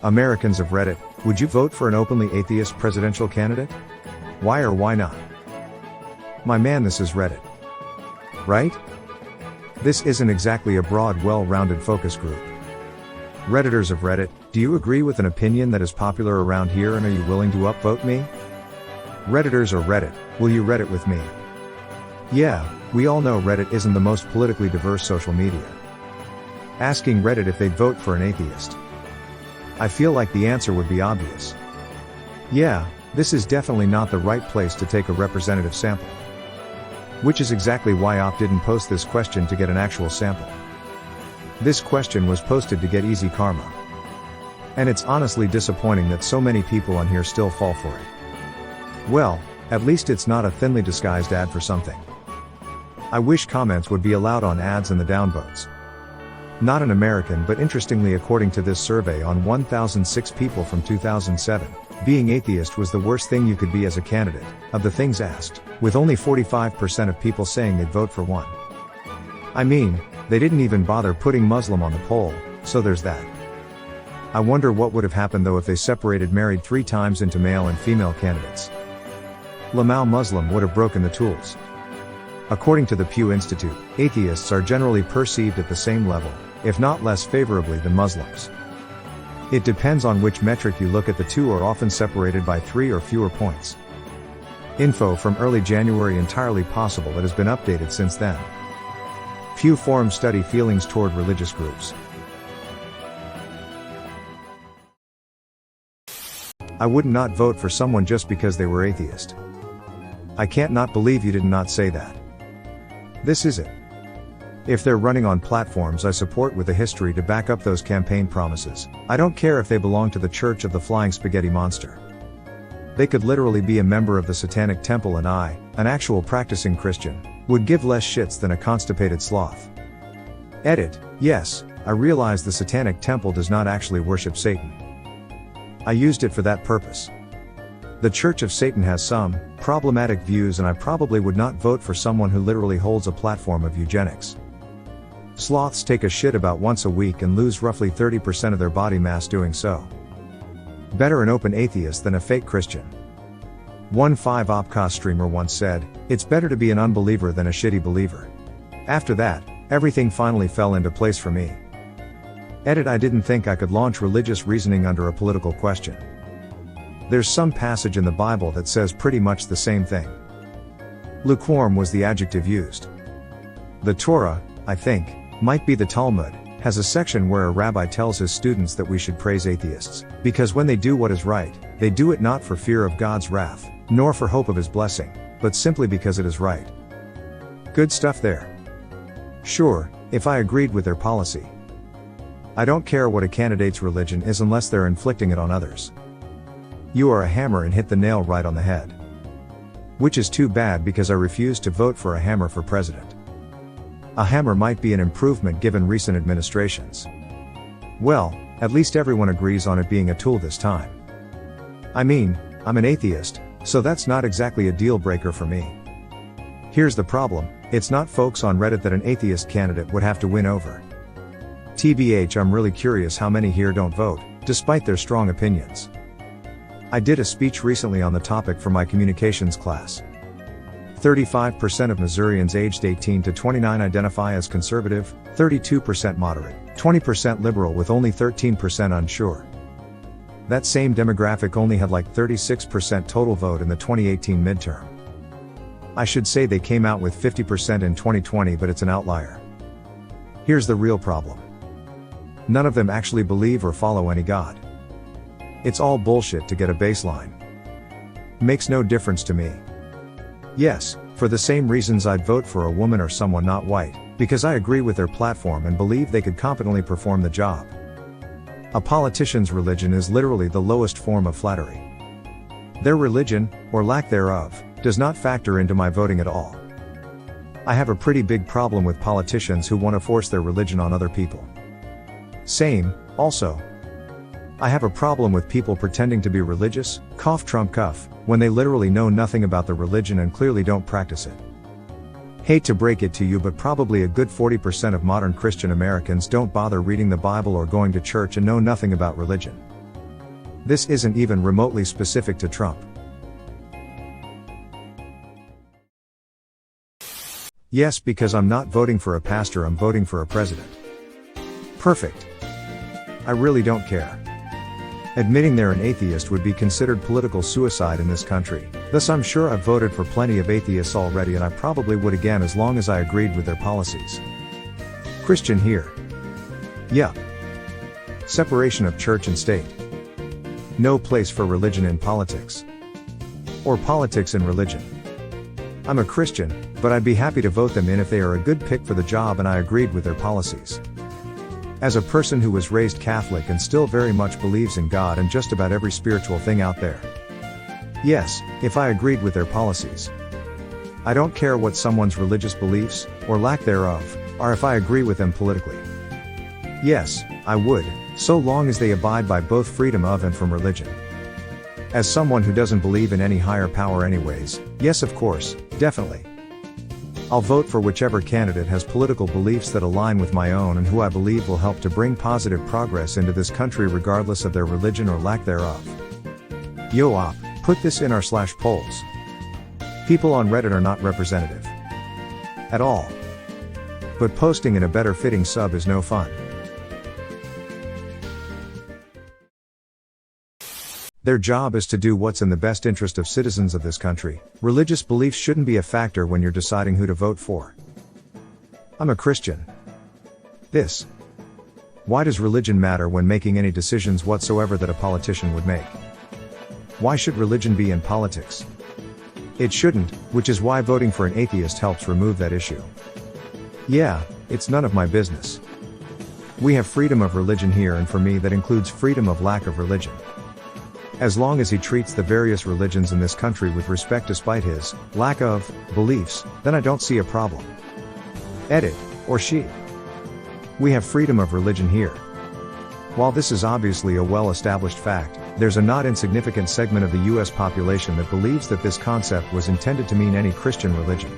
Americans of Reddit, would you vote for an openly atheist presidential candidate? Why or why not? My man, this is Reddit. Right? This isn't exactly a broad, well-rounded focus group. Redditors of Reddit, do you agree with an opinion that is popular around here and are you willing to upvote me? Redditors or Reddit, will you Reddit with me? Yeah, we all know Reddit isn't the most politically diverse social media. Asking Reddit if they'd vote for an atheist. I feel like the answer would be obvious. Yeah, this is definitely not the right place to take a representative sample. Which is exactly why Op didn't post this question to get an actual sample. This question was posted to get easy karma. And it's honestly disappointing that so many people on here still fall for it. Well, at least it's not a thinly disguised ad for something. I wish comments would be allowed on ads and the downvotes. Not an American, but interestingly, according to this survey on 1,006 people from 2007, being atheist was the worst thing you could be as a candidate, of the things asked, with only 45% of people saying they'd vote for one. I mean, they didn't even bother putting Muslim on the poll, so there's that. I wonder what would have happened though if they separated married 3 times into male and female candidates. Lamau Muslim would have broken the tools. According to the Pew Institute, atheists are generally perceived at the same level, if not less favorably than Muslims. It depends on which metric you look at. The two are often separated by 3 or fewer points. Info from early January, entirely possible it has been updated since then. Pew Forum study feelings toward religious groups. I would not vote for someone just because they were atheist. I can't not believe you did not say that. This is it. If they're running on platforms I support with a history to back up those campaign promises, I don't care if they belong to the Church of the Flying Spaghetti Monster. They could literally be a member of the Satanic Temple and I, an actual practicing Christian, would give less shits than a constipated sloth. Edit, yes, I realize the Satanic Temple does not actually worship Satan. I used it for that purpose. The Church of Satan has some problematic views and I probably would not vote for someone who literally holds a platform of eugenics. Sloths take a shit about once a week and lose roughly 30% of their body mass doing so. Better an open atheist than a fake Christian. One 5opcast streamer once said, "It's better to be an unbeliever than a shitty believer." After that, everything finally fell into place for me. Edit, I didn't think I could launch religious reasoning under a political question. There's some passage in the Bible that says pretty much the same thing. Lukewarm was the adjective used. The Torah, I think, might be the Talmud, has a section where a rabbi tells his students that we should praise atheists, because when they do what is right, they do it not for fear of God's wrath, nor for hope of his blessing, but simply because it is right. Good stuff there. Sure, if I agreed with their policy. I don't care what a candidate's religion is unless they're inflicting it on others. You are a hammer and hit the nail right on the head. Which is too bad because I refuse to vote for a hammer for president. A hammer might be an improvement given recent administrations. Well, at least everyone agrees on it being a tool this time. I mean, I'm an atheist, so that's not exactly a deal breaker for me. Here's the problem, it's not folks on Reddit that an atheist candidate would have to win over. TBH, I'm really curious how many here don't vote, despite their strong opinions. I did a speech recently on the topic for my communications class. 35% of Missourians aged 18 to 29 identify as conservative, 32% moderate, 20% liberal with only 13% unsure. That same demographic only had like 36% total vote in the 2018 midterm. I should say they came out with 50% in 2020, but it's an outlier. Here's the real problem. None of them actually believe or follow any God. It's all bullshit to get a baseline. Makes no difference to me. Yes, for the same reasons I'd vote for a woman or someone not white, because I agree with their platform and believe they could competently perform the job. A politician's religion is literally the lowest form of flattery. Their religion, or lack thereof, does not factor into my voting at all. I have a pretty big problem with politicians who want to force their religion on other people. Same, also. I have a problem with people pretending to be religious, cough Trump cuff, when they literally know nothing about the religion and clearly don't practice it. Hate to break it to you, but probably a good 40% of modern Christian Americans don't bother reading the Bible or going to church and know nothing about religion. This isn't even remotely specific to Trump. Yes, because I'm not voting for a pastor, I'm voting for a president. Perfect. I really don't care. Admitting they're an atheist would be considered political suicide in this country, thus I'm sure I've voted for plenty of atheists already, and I probably would again as long as I agreed with their policies. Christian here. Yup. Separation of church and state. No place for religion in politics. Or politics in religion. I'm a Christian, but I'd be happy to vote them in if they are a good pick for the job and I agreed with their policies. As a person who was raised Catholic and still very much believes in God and just about every spiritual thing out there. Yes, if I agreed with their policies. I don't care what someone's religious beliefs, or lack thereof, are if I agree with them politically. Yes, I would, so long as they abide by both freedom of and from religion. As someone who doesn't believe in any higher power anyways, yes of course, definitely. I'll vote for whichever candidate has political beliefs that align with my own and who I believe will help to bring positive progress into this country regardless of their religion or lack thereof. Yo op, put this in r/polls. People on Reddit are not representative. At all. But posting in a better fitting sub is no fun. Their job is to do what's in the best interest of citizens of this country. Religious beliefs shouldn't be a factor when you're deciding who to vote for. I'm a Christian. This. Why does religion matter when making any decisions whatsoever that a politician would make? Why should religion be in politics? It shouldn't, which is why voting for an atheist helps remove that issue. Yeah, it's none of my business. We have freedom of religion here, and for me that includes freedom of lack of religion. As long as he treats the various religions in this country with respect despite his lack of beliefs, then I don't see a problem. Edit, or she. We have freedom of religion here. While this is obviously a well-established fact, there's a not insignificant segment of the US population that believes that this concept was intended to mean any Christian religion.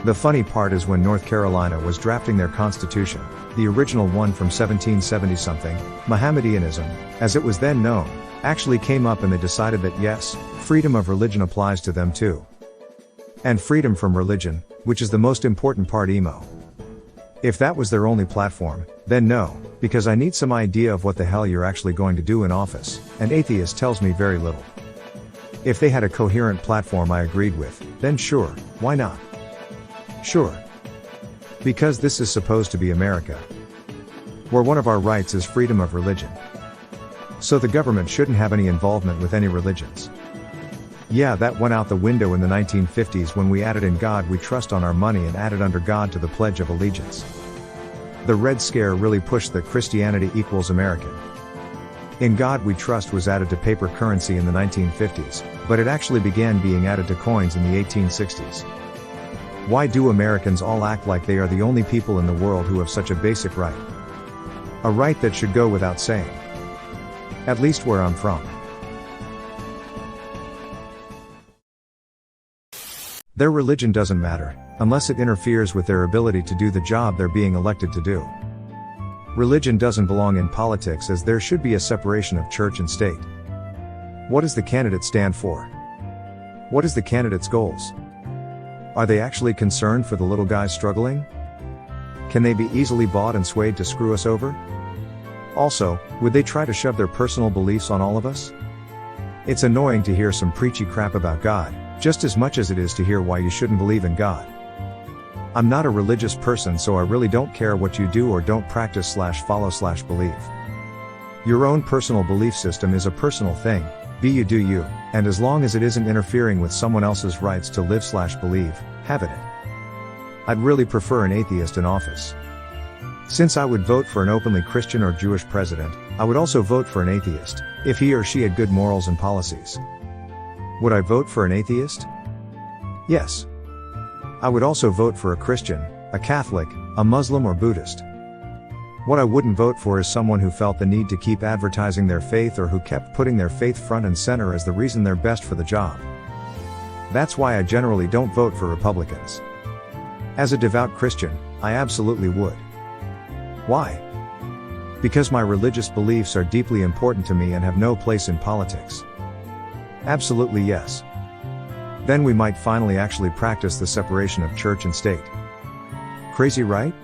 The funny part is when North Carolina was drafting their constitution, the original one from 1770-something, Mohammedanism, as it was then known, actually came up, and they decided that yes, freedom of religion applies to them too. And freedom from religion, which is the most important part emo. If that was their only platform, then no, because I need some idea of what the hell you're actually going to do in office, and atheist tells me very little. If they had a coherent platform I agreed with, then sure, why not? Sure. Because this is supposed to be America, where one of our rights is freedom of religion. So the government shouldn't have any involvement with any religions. Yeah, that went out the window in the 1950s when we added "In God We Trust" on our money and added "Under God" to the Pledge of Allegiance. The Red Scare really pushed that Christianity equals American. "In God We Trust" was added to paper currency in the 1950s, but it actually began being added to coins in the 1860s. Why do Americans all act like they are the only people in the world who have such a basic right? A right that should go without saying. At least where I'm from. Their religion doesn't matter, unless it interferes with their ability to do the job they're being elected to do. Religion doesn't belong in politics, as there should be a separation of church and state. What does the candidate stand for? What is the candidate's goals? Are they actually concerned for the little guys struggling? Can they be easily bought and swayed to screw us over? Also, would they try to shove their personal beliefs on all of us? It's annoying to hear some preachy crap about God, just as much as it is to hear why you shouldn't believe in God. I'm not a religious person, so I really don't care what you do or don't practice / follow / believe. Your own personal belief system is a personal thing, be you do you, and as long as it isn't interfering with someone else's rights to live / believe, have at it. I'd really prefer an atheist in office. Since I would vote for an openly Christian or Jewish president, I would also vote for an atheist, if he or she had good morals and policies. Would I vote for an atheist? Yes. I would also vote for a Christian, a Catholic, a Muslim or Buddhist. What I wouldn't vote for is someone who felt the need to keep advertising their faith or who kept putting their faith front and center as the reason they're best for the job. That's why I generally don't vote for Republicans. As a devout Christian, I absolutely would. Why? Because my religious beliefs are deeply important to me and have no place in politics. Absolutely yes. Then we might finally actually practice the separation of church and state. Crazy, right?